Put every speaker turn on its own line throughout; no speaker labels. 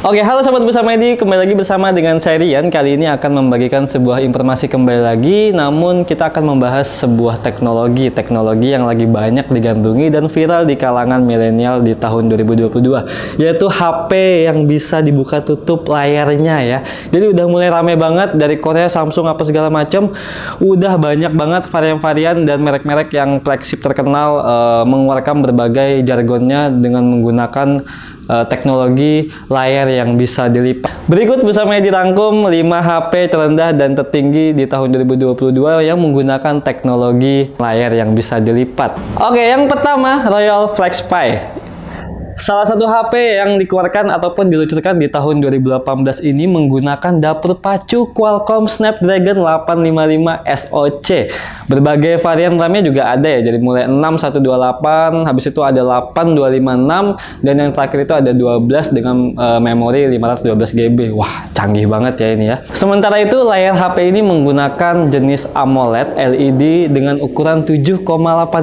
Oke, halo Sobat Bersama Edi, kembali lagi bersama dengan saya Rian. Kali ini akan membagikan sebuah informasi kembali lagi, namun kita akan membahas sebuah teknologi yang lagi banyak digandrungi dan viral di kalangan milenial di tahun 2022, yaitu HP yang bisa dibuka tutup layarnya ya. Jadi udah mulai rame banget dari Korea, Samsung, apa segala macam. Udah banyak banget varian-varian dan merek-merek yang flagship terkenal mengeluarkan berbagai jargonnya dengan menggunakan teknologi layar yang bisa dilipat. Berikut bersama Edi rangkum 5 HP terendah dan tertinggi di tahun 2022 yang menggunakan teknologi layar yang bisa dilipat. Oke, yang pertama Royal Flex Pi. Salah satu HP yang dikeluarkan ataupun diluncurkan di tahun 2018 ini menggunakan dapur pacu Qualcomm Snapdragon 855 SoC. Berbagai varian RAM-nya juga ada ya, jadi mulai 6128, habis itu ada 8256, dan yang terakhir itu ada 12 dengan memori 512 GB. Wah, canggih banget ya ini ya. Sementara itu layar HP ini menggunakan jenis AMOLED LED dengan ukuran 7,8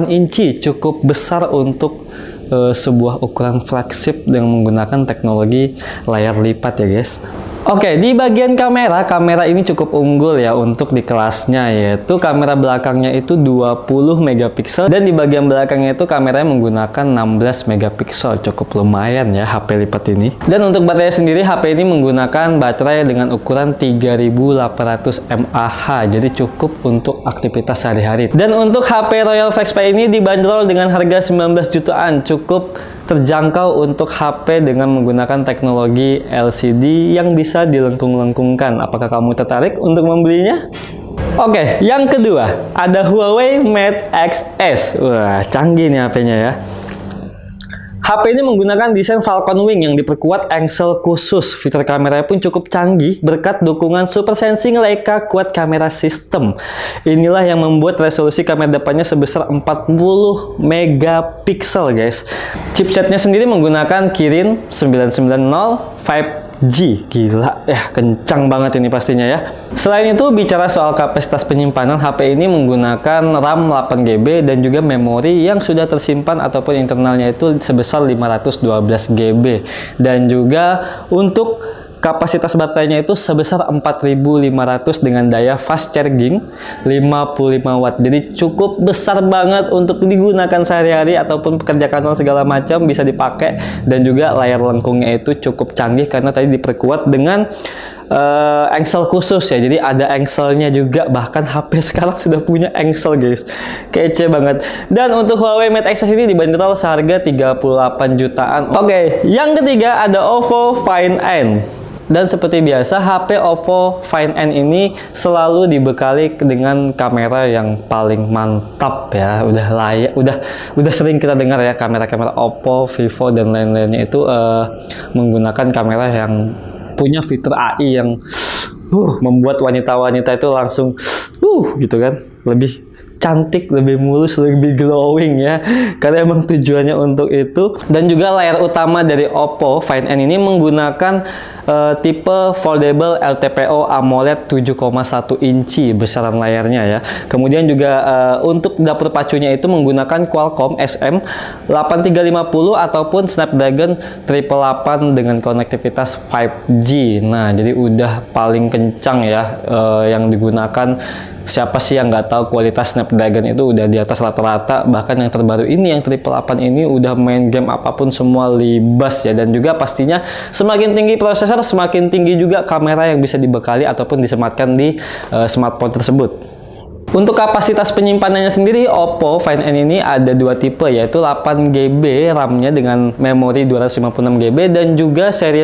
inci, cukup besar untuk sebuah ukuran flagship yang menggunakan teknologi layar lipat ya guys. Oke, di bagian kamera ini cukup unggul ya untuk di kelasnya, yaitu kamera belakangnya itu 20 megapiksel dan di bagian belakangnya itu kameranya menggunakan 16 megapiksel. Cukup lumayan ya HP lipat ini. Dan untuk baterai sendiri, HP ini menggunakan baterai dengan ukuran 3800 mAh, jadi cukup untuk aktivitas sehari-hari. Dan untuk HP Royal Flex Pi ini dibanderol dengan harga 19 jutaan, cukup terjangkau untuk HP dengan menggunakan teknologi LCD yang bisa dilengkung-lengkungkan. Apakah kamu tertarik untuk membelinya? Oke, yang kedua ada Huawei Mate X Wah, canggih nih HP-nya ya. HP ini menggunakan desain Falcon Wing yang diperkuat engsel khusus. Fitur kameranya pun cukup canggih berkat dukungan Super Sensing Leica Quad Camera System. Inilah yang membuat resolusi kamera depannya sebesar 40 megapiksel guys. Chipsetnya sendiri menggunakan Kirin 990 5G. Gila ya, kencang banget ini pastinya ya. Selain itu, bicara soal kapasitas penyimpanan, HP ini menggunakan RAM 8GB dan juga memori yang sudah tersimpan ataupun internalnya itu sebesar 512 GB. Dan juga untuk kapasitas baterainya itu sebesar 4500 dengan daya fast charging 55 watt. Jadi cukup besar banget untuk digunakan sehari-hari ataupun pekerja kantor segala macam bisa dipakai. Dan juga layar lengkungnya itu cukup canggih karena tadi diperkuat dengan engsel khusus ya. Jadi ada engselnya juga, bahkan HP sekarang sudah punya engsel guys. Kece banget. Dan untuk Huawei Mate X ini dibanderol seharga 38 jutaan. Oke, yang ketiga ada Oppo Find N. Dan seperti biasa, HP Oppo Find N ini selalu dibekali dengan kamera yang paling mantap ya. Udah layak, udah sering kita dengar ya kamera-kamera Oppo, Vivo dan lain-lainnya itu menggunakan kamera yang punya fitur AI yang membuat wanita-wanita itu langsung gitu kan, lebih cantik, lebih mulus, lebih glowing ya, karena emang tujuannya untuk itu. Dan juga layar utama dari Oppo Find N ini menggunakan tipe foldable LTPO AMOLED 7,1 inci besaran layarnya ya. Kemudian juga untuk dapur pacunya itu menggunakan Qualcomm SM8350 ataupun Snapdragon 888 dengan konektivitas 5G. Nah, jadi udah paling kencang ya yang digunakan. Siapa sih yang nggak tahu kualitas Snapdragon itu udah di atas rata-rata. Bahkan yang terbaru ini, yang 888 ini udah main game apapun semua libas ya. Dan juga pastinya semakin tinggi prosesor, semakin tinggi juga kamera yang bisa dibekali ataupun disematkan di smartphone tersebut. Untuk kapasitas penyimpanannya sendiri, Oppo Find N ini ada dua tipe, yaitu 8GB RAM-nya dengan memori 256GB dan juga seri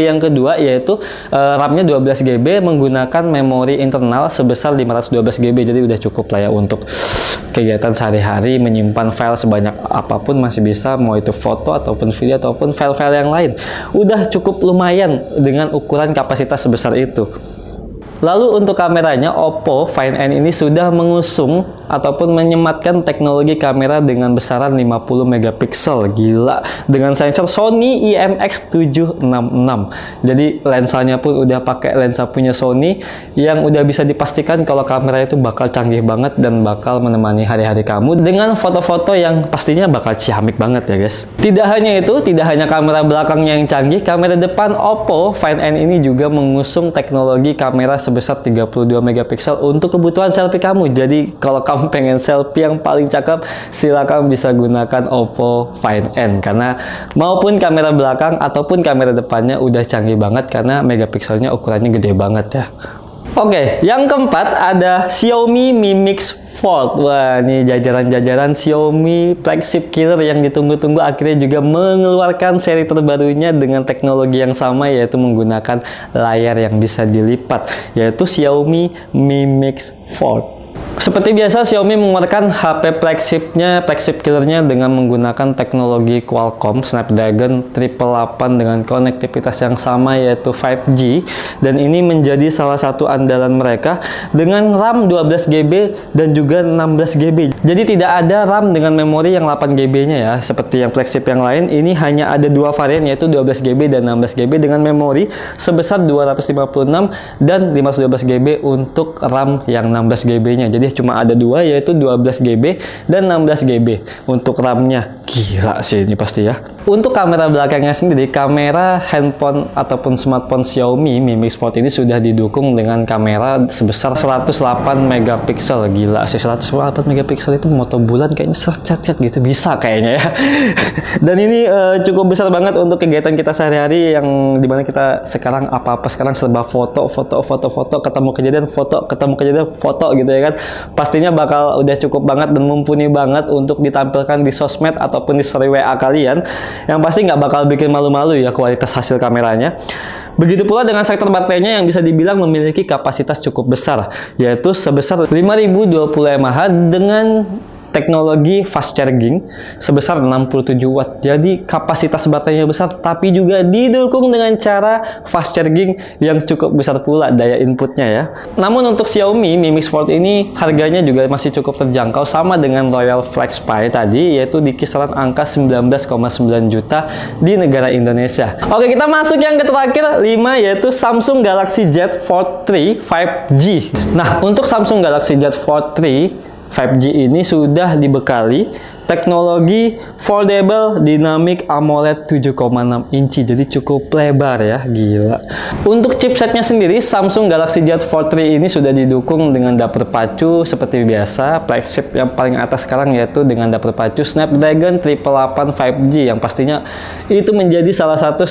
yang kedua yaitu RAM-nya 12GB menggunakan memori internal sebesar 512GB. Jadi udah cukup lah ya untuk kegiatan sehari-hari, menyimpan file sebanyak apapun masih bisa, mau itu foto ataupun video ataupun file-file yang lain. Udah cukup lumayan dengan ukuran kapasitas sebesar itu. Lalu untuk kameranya, Oppo Find N ini sudah mengusung ataupun menyematkan teknologi kamera dengan besaran 50 megapiksel. Gila, dengan sensor Sony IMX766. Jadi lensanya pun udah pakai lensa punya Sony yang udah bisa dipastikan kalau kamera itu bakal canggih banget dan bakal menemani hari-hari kamu dengan foto-foto yang pastinya bakal ciamik banget ya guys. Tidak hanya itu, tidak hanya kamera belakangnya yang canggih, kamera depan Oppo Find N ini juga mengusung teknologi kamera sebesar 32 megapiksel untuk kebutuhan selfie kamu. Jadi kalau kamu pengen selfie yang paling cakep, silakan bisa gunakan Oppo Find N, karena maupun kamera belakang ataupun kamera depannya udah canggih banget karena megapikselnya ukurannya gede banget ya. Oke, yang keempat ada Xiaomi Mi Mix Fold. Wah, ini jajaran-jajaran Xiaomi flagship killer yang ditunggu-tunggu akhirnya juga mengeluarkan seri terbarunya dengan teknologi yang sama, yaitu menggunakan layar yang bisa dilipat, yaitu Xiaomi Mi Mix Fold. Seperti biasa, Xiaomi mengeluarkan HP flagship killernya dengan menggunakan teknologi Qualcomm Snapdragon 888 dengan konektivitas yang sama, yaitu 5G, dan ini menjadi salah satu andalan mereka dengan RAM 12GB dan juga 16GB. Jadi tidak ada RAM dengan memori yang 8GB-nya ya, seperti yang flagship yang lain. Ini hanya ada dua varian, yaitu 12GB dan 16GB dengan memori sebesar 256 dan 512GB untuk RAM yang 16GB-nya. Jadi cuma ada dua, yaitu 12GB dan 16GB untuk RAM-nya. Gila sih ini pasti ya. Untuk kamera belakangnya sendiri, kamera handphone ataupun smartphone Xiaomi Mi Mix Fold ini sudah didukung dengan kamera sebesar 108 megapiksel. Gila sih, 108 megapiksel itu moto bulan kayaknya set gitu bisa kayaknya ya. Dan ini cukup besar banget untuk kegiatan kita sehari-hari, yang dimana kita sekarang apa-apa sekarang serba foto, ketemu kejadian foto gitu ya kan. Pastinya bakal udah cukup banget dan mumpuni banget untuk ditampilkan di sosmed ataupun di story WA kalian, yang pasti nggak bakal bikin malu-malu ya kualitas hasil kameranya. Begitu pula dengan sektor baterainya yang bisa dibilang memiliki kapasitas cukup besar, yaitu sebesar 5020 mAh dengan teknologi fast charging sebesar 67 watt. Jadi kapasitas baterainya besar, tapi juga didukung dengan cara fast charging yang cukup besar pula daya inputnya ya. Namun untuk Xiaomi Mi Mix Fold ini harganya juga masih cukup terjangkau, sama dengan Royal Flex Pi tadi, yaitu di kisaran angka 19,9 juta di negara Indonesia. Oke, kita masuk yang terakhir 5, yaitu Samsung Galaxy Z Fold 3 5G. Nah, untuk Samsung Galaxy Z Fold 3 5G ini sudah dibekali teknologi Foldable Dynamic AMOLED 7,6 inci, jadi cukup lebar ya, gila. Untuk chipsetnya sendiri, Samsung Galaxy Z Fold 3 ini sudah didukung dengan dapur pacu seperti biasa, flagship yang paling atas sekarang, yaitu dengan dapur pacu Snapdragon 888 5G, yang pastinya itu menjadi salah satu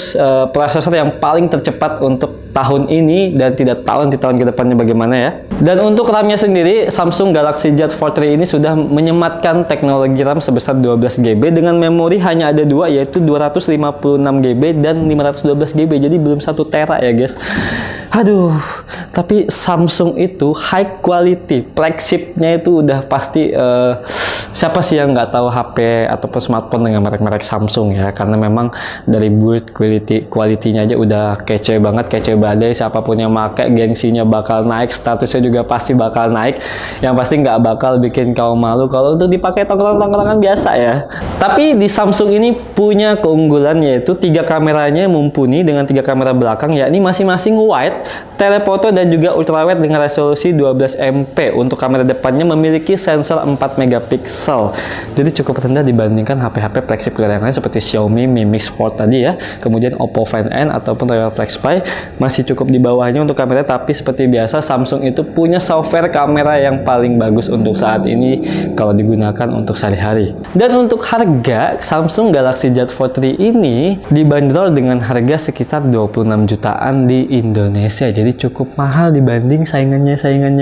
prosesor yang paling tercepat untuk tahun ini dan tidak tahu di tahun kedepannya bagaimana ya. Dan untuk RAM-nya sendiri, Samsung Galaxy Z Fold 3 ini sudah menyematkan teknologi RAM sebesar 12GB dengan memori hanya ada dua, yaitu 256GB dan 512GB. Jadi belum 1 tera ya guys. Aduh, tapi Samsung itu high quality, flagshipnya itu udah pasti siapa sih yang nggak tahu HP ataupun smartphone dengan merek-merek Samsung ya, karena memang dari build quality-nya aja udah kece banget, kece badai. Siapapun yang pakai, gengsinya bakal naik, statusnya juga pasti bakal naik, yang pasti nggak bakal bikin kamu malu kalau untuk dipakai tongkrong-tongkrongan biasa ya. Tapi di Samsung ini punya keunggulan, yaitu 3 kameranya mumpuni dengan 3 kamera belakang, yakni masing-masing wide, telefoto dan juga ultrawide dengan resolusi 12 MP. Untuk kamera depannya memiliki sensor 4 megapiksel. Jadi cukup rendah dibandingkan HP-HP flagship yang lain seperti Xiaomi Mi Mix Fold tadi ya. Kemudian Oppo Find N ataupun Royal Flex Pi masih cukup di bawahnya untuk kamera, tapi seperti biasa Samsung itu punya software kamera yang paling bagus untuk saat ini kalau digunakan untuk sehari-hari. Dan untuk harga, Samsung Galaxy Z Fold 3 ini dibanderol dengan harga sekitar 26 jutaan di Indonesia. Jadi cukup mahal dibanding saingannya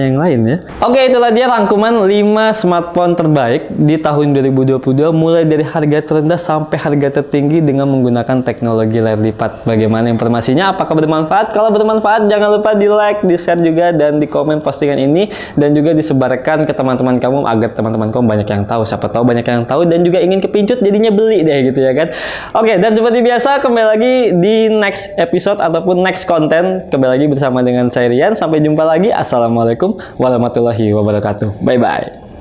yang lain ya. Oke, itulah dia rangkuman 5 smartphone terbaik di tahun 2022 mulai dari harga terendah sampai harga tertinggi dengan menggunakan teknologi layar lipat. Bagaimana informasinya? Apakah bermanfaat? Kalau bermanfaat jangan lupa di like, di share juga, dan di komen postingan ini, dan juga disebarkan ke teman-teman kamu agar teman-teman kamu banyak yang tahu. Siapa tahu banyak yang tahu dan juga ingin kepincut jadinya beli deh gitu ya kan. Oke, dan seperti biasa kembali lagi di next episode ataupun next konten. Kembali lagi bersama dengan saya Rian. Sampai jumpa lagi. Assalamualaikum warahmatullahi wabarakatuh. Bye bye.